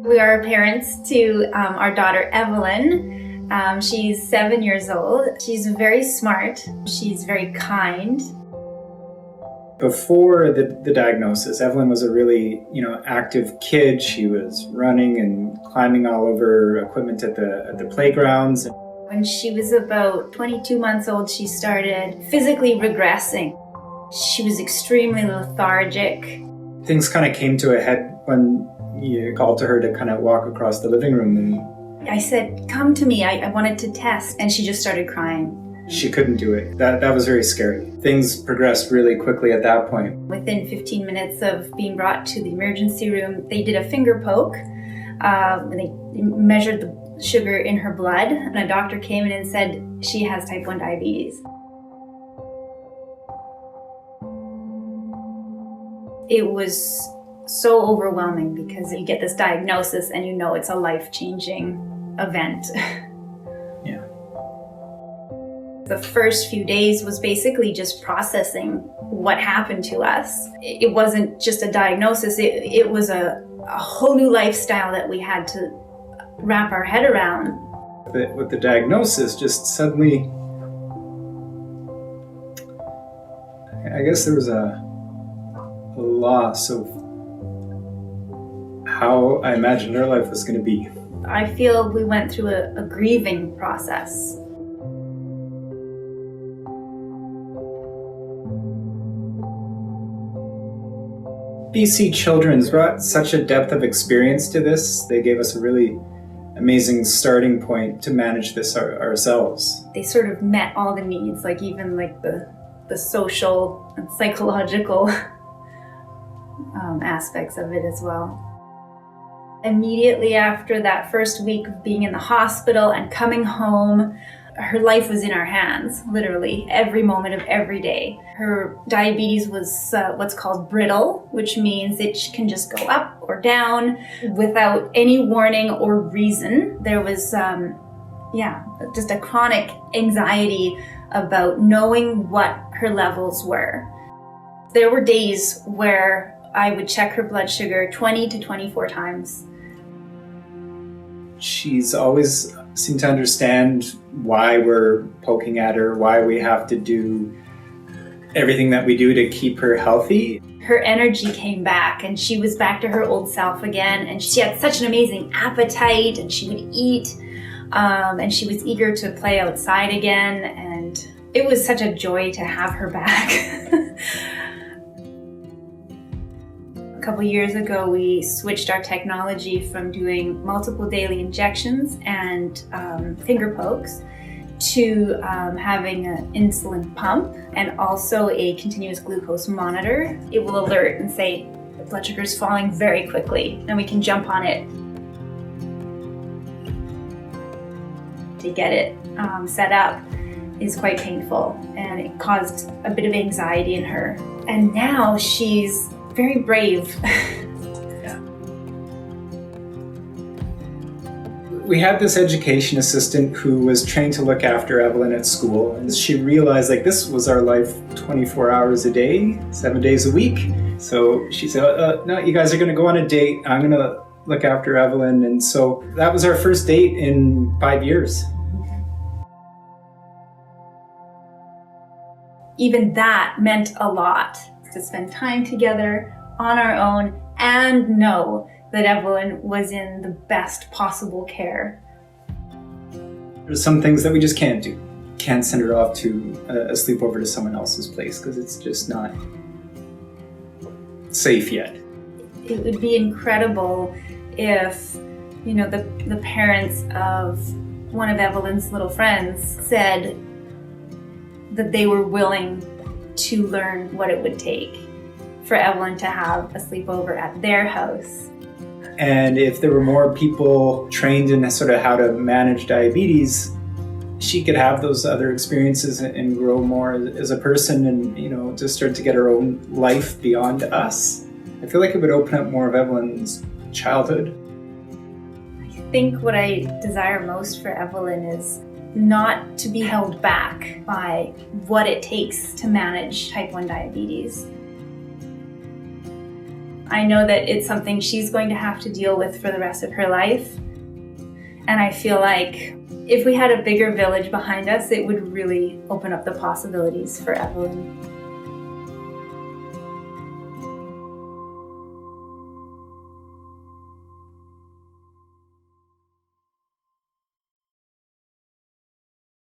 We are parents to our daughter, Evelyn. She's 7 years old. She's very smart. She's very kind. Before the diagnosis, Evelyn was a really, active kid. She was running and climbing all over equipment at the playgrounds. When she was about 22 months old, she started physically regressing. She was extremely lethargic. Things kind of came to a head when you called to her to kind of walk across the living room. And I said, "Come to me, I wanted to test." And she just started crying. She couldn't do it. That was very scary. Things progressed really quickly at that point. Within 15 minutes of being brought to the emergency room, they did a finger poke. And they measured the sugar in her blood. And a doctor came in and said she has type 1 diabetes. It was so overwhelming because you get this diagnosis and it's a life-changing event. Yeah. The first few days was basically just processing what happened to us. It wasn't just a diagnosis, it was a whole new lifestyle that we had to wrap our head around. With the diagnosis, just suddenly, I guess there was a loss of how I imagined her life was going to be. I feel we went through a grieving process. BC Children's brought such a depth of experience to this. They gave us a really amazing starting point to manage this ourselves. They sort of met all the needs, even the social and psychological aspects of it as well. Immediately after that first week of being in the hospital and coming home, her life was in our hands, literally, every moment of every day. Her diabetes was what's called brittle, which means it can just go up or down without any warning or reason. There was, just a chronic anxiety about knowing what her levels were. There were days where I would check her blood sugar 20 to 24 times. She's always seemed to understand why we're poking at her, why we have to do everything that we do to keep her healthy. Her energy came back and she was back to her old self again, and she had such an amazing appetite and she would eat and she was eager to play outside again, and it was such a joy to have her back. A couple years ago, we switched our technology from doing multiple daily injections and finger pokes to having an insulin pump and also a continuous glucose monitor. It will alert and say the blood sugar is falling very quickly, and we can jump on it to get it set up. Is quite painful, and it caused a bit of anxiety in her. And now she's very brave. Yeah. We had this education assistant who was trained to look after Evelyn at school, and she realized this was our life 24 hours a day, 7 days a week. So she said, no, you guys are going to go on a date. I'm going to look after Evelyn. And so that was our first date in 5 years. Even that meant a lot, to spend time together on our own and know that Evelyn was in the best possible care. There's some things that we just can't do. Can't send her off to a sleepover to someone else's place because it's just not safe yet. It would be incredible if, the parents of one of Evelyn's little friends said that they were willing to learn what it would take for Evelyn to have a sleepover at their house. And if there were more people trained in sort of how to manage diabetes, she could have those other experiences and grow more as a person and, just start to get her own life beyond us. I feel like it would open up more of Evelyn's childhood. I think what I desire most for Evelyn is not to be held back by what it takes to manage type 1 diabetes. I know that it's something she's going to have to deal with for the rest of her life. And I feel like if we had a bigger village behind us, it would really open up the possibilities for Evelyn.